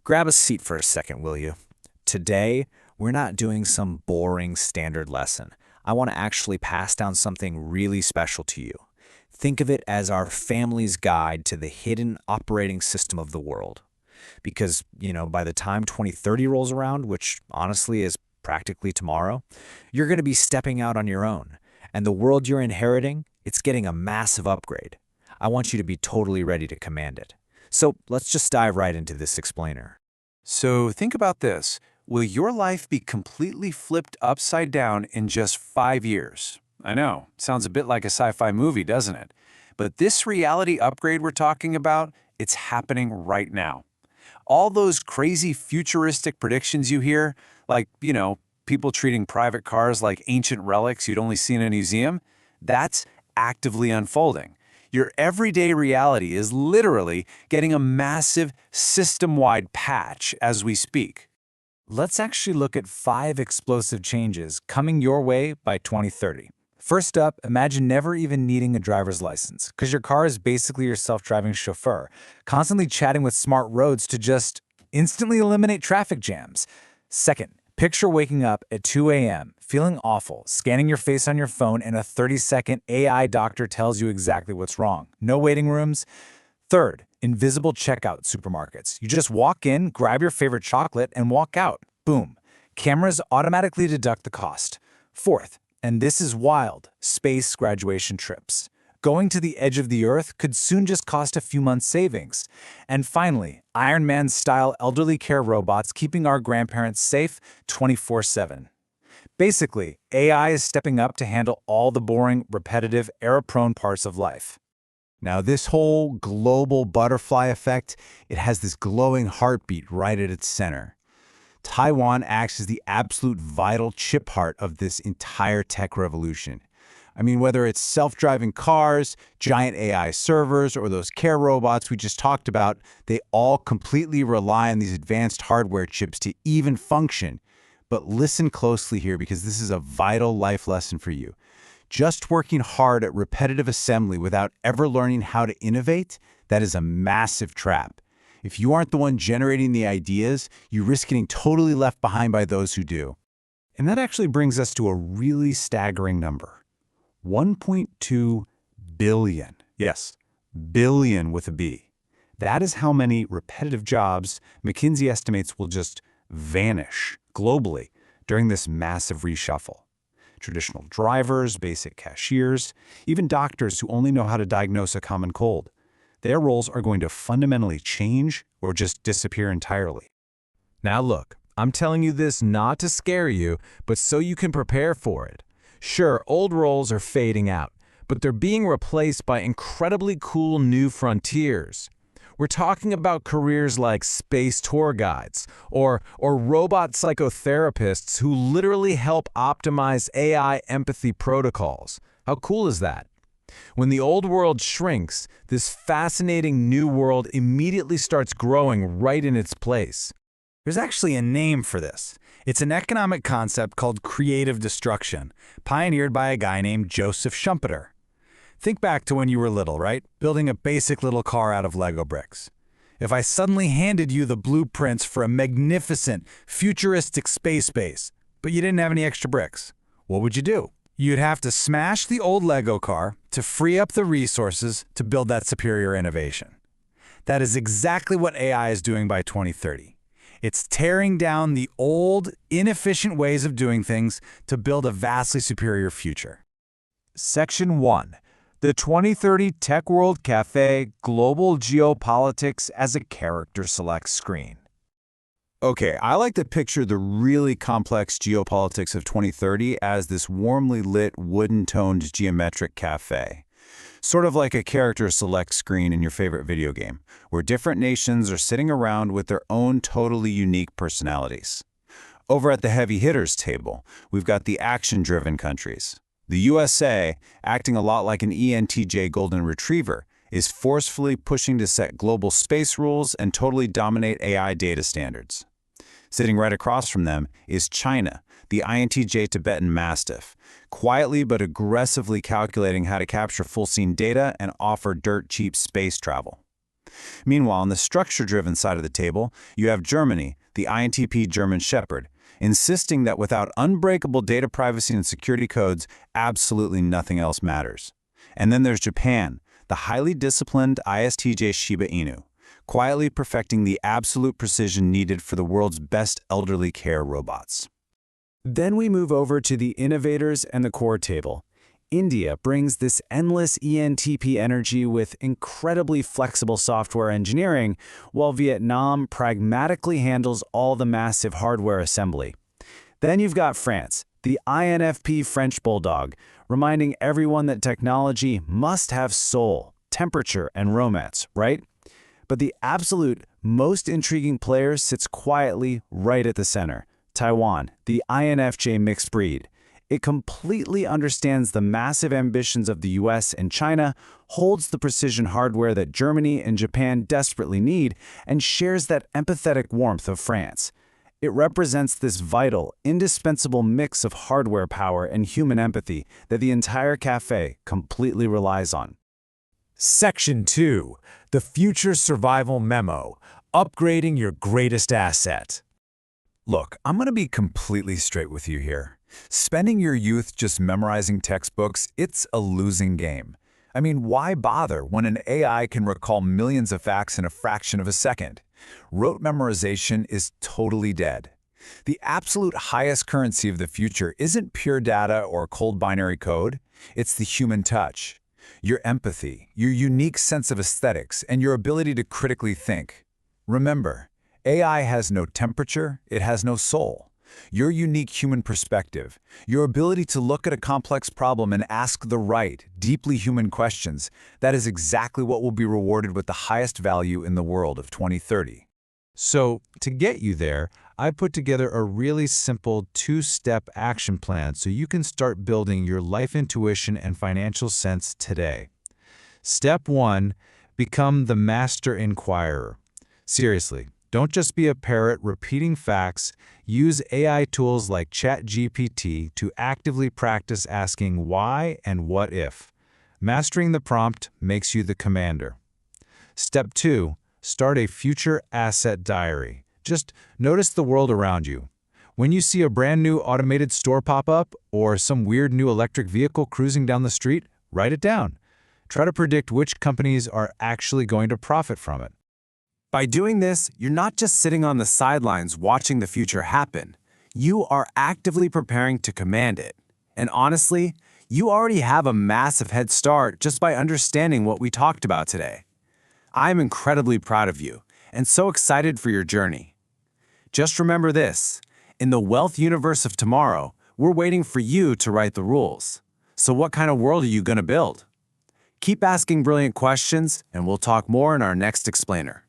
Grab a seat for a second, will you? Today, we're not doing some boring standard lesson. I want to actually pass down something really special to you. Think of it as our family's guide to the hidden operating system of the world. Because, by the time 2030 rolls around, which honestly is practically tomorrow, you're going to be stepping out on your own. And the world you're inheriting, it's getting a massive upgrade. I want you to be totally ready to command it. So let's just dive right into this explainer. So think about this. Will your life be completely flipped upside down in just 5 years? I know, sounds a bit like a sci-fi movie, doesn't it? But this reality upgrade we're talking about, it's happening right now. All those crazy futuristic predictions you hear, like, people treating private cars like ancient relics you'd only see in a museum, that's actively unfolding. Your everyday reality is literally getting a massive system-wide patch as we speak. Let's actually look at 5 explosive changes coming your way by 2030. First up, imagine never even needing a driver's license, because your car is basically your self-driving chauffeur, constantly chatting with smart roads to just instantly eliminate traffic jams. Second, picture waking up at 2 a.m., feeling awful, scanning your face on your phone, and a 30-second AI doctor tells you exactly what's wrong. No waiting rooms. Third, invisible checkout supermarkets. You just walk in, grab your favorite chocolate, and walk out. Boom. Cameras automatically deduct the cost. Fourth, and this is wild, space graduation trips. Going to the edge of the Earth could soon just cost a few months' savings. And finally, Iron Man-style elderly care robots keeping our grandparents safe 24/7. Basically, AI is stepping up to handle all the boring, repetitive, error-prone parts of life. Now, this whole global butterfly effect, it has this glowing heartbeat right at its center. Taiwan acts as the absolute vital chip heart of this entire tech revolution. I mean, whether it's self-driving cars, giant AI servers, or those care robots we just talked about, they all completely rely on these advanced hardware chips to even function. But listen closely here, because this is a vital life lesson for you. Just working hard at repetitive assembly without ever learning how to innovate, that is a massive trap. If you aren't the one generating the ideas, you risk getting totally left behind by those who do. And that actually brings us to a really staggering number. 1.2 billion. Yes, billion with a B. That is how many repetitive jobs McKinsey estimates will just vanish globally during this massive reshuffle. Traditional drivers, basic cashiers, even doctors who only know how to diagnose a common cold. Their roles are going to fundamentally change or just disappear entirely. Now look, I'm telling you this not to scare you, but so you can prepare for it. Sure, old roles are fading out, but they're being replaced by incredibly cool new frontiers. We're talking about careers like space tour guides or robot psychotherapists who literally help optimize AI empathy protocols. How cool is that? When the old world shrinks, this fascinating new world immediately starts growing right in its place. There's actually a name for this. It's an economic concept called creative destruction, pioneered by a guy named Joseph Schumpeter. Think back to when you were little, right? Building a basic little car out of Lego bricks. If I suddenly handed you the blueprints for a magnificent, futuristic space base, but you didn't have any extra bricks, what would you do? You'd have to smash the old Lego car to free up the resources to build that superior innovation. That is exactly what AI is doing by 2030. It's tearing down the old, inefficient ways of doing things to build a vastly superior future. Section 1. The 2030 Tech World Cafe Global Geopolitics as a Character Select Screen. Okay, I like to picture the really complex geopolitics of 2030 as this warmly lit, wooden-toned geometric cafe. Sort of like a character select screen in your favorite video game, where different nations are sitting around with their own totally unique personalities. Over at the heavy hitters table, we've got the action-driven countries. The USA, acting a lot like an ENTJ golden retriever, is forcefully pushing to set global space rules and totally dominate AI data standards. Sitting right across from them is China, the INTJ Tibetan Mastiff, quietly but aggressively calculating how to capture full-scene data and offer dirt-cheap space travel. Meanwhile, on the structure-driven side of the table, you have Germany, the INTP German Shepherd, insisting that without unbreakable data privacy and security codes, absolutely nothing else matters. And then there's Japan, the highly disciplined ISTJ Shiba Inu, quietly perfecting the absolute precision needed for the world's best elderly care robots. Then we move over to the innovators and the core table. India brings this endless ENTP energy with incredibly flexible software engineering, while Vietnam pragmatically handles all the massive hardware assembly. Then you've got France, the INFP French bulldog, reminding everyone that technology must have soul, temperature, and romance, right? But the absolute most intriguing player sits quietly right at the center, Taiwan, the INFJ mixed breed. It completely understands the massive ambitions of the US and China, holds the precision hardware that Germany and Japan desperately need, and shares that empathetic warmth of France. It represents this vital, indispensable mix of hardware power and human empathy that the entire cafe completely relies on. Section 2. The Future Survival Memo. Upgrading your greatest asset. Look, I'm going to be completely straight with you here. Spending your youth just memorizing textbooks, it's a losing game. I mean, why bother when an AI can recall millions of facts in a fraction of a second? Rote memorization is totally dead. The absolute highest currency of the future isn't pure data or cold binary code. It's the human touch. Your empathy, your unique sense of aesthetics, and your ability to critically think. Remember, AI has no temperature, it has no soul. Your unique human perspective, your ability to look at a complex problem and ask the right, deeply human questions, that is exactly what will be rewarded with the highest value in the world of 2030. So, to get you there, I put together a really simple two-step action plan so you can start building your life intuition and financial sense today. Step 1, become the master inquirer. Seriously, don't just be a parrot repeating facts. Use AI tools like ChatGPT to actively practice asking why and what if. Mastering the prompt makes you the commander. Step 2, start a future asset diary. Just notice the world around you. When you see a brand new automated store pop up or some weird new electric vehicle cruising down the street, write it down. Try to predict which companies are actually going to profit from it. By doing this, you're not just sitting on the sidelines watching the future happen. You are actively preparing to command it. And honestly, you already have a massive head start just by understanding what we talked about today. I'm incredibly proud of you and so excited for your journey. Just remember this, in the wealth universe of tomorrow, we're waiting for you to write the rules. So what kind of world are you going to build? Keep asking brilliant questions, and we'll talk more in our next explainer.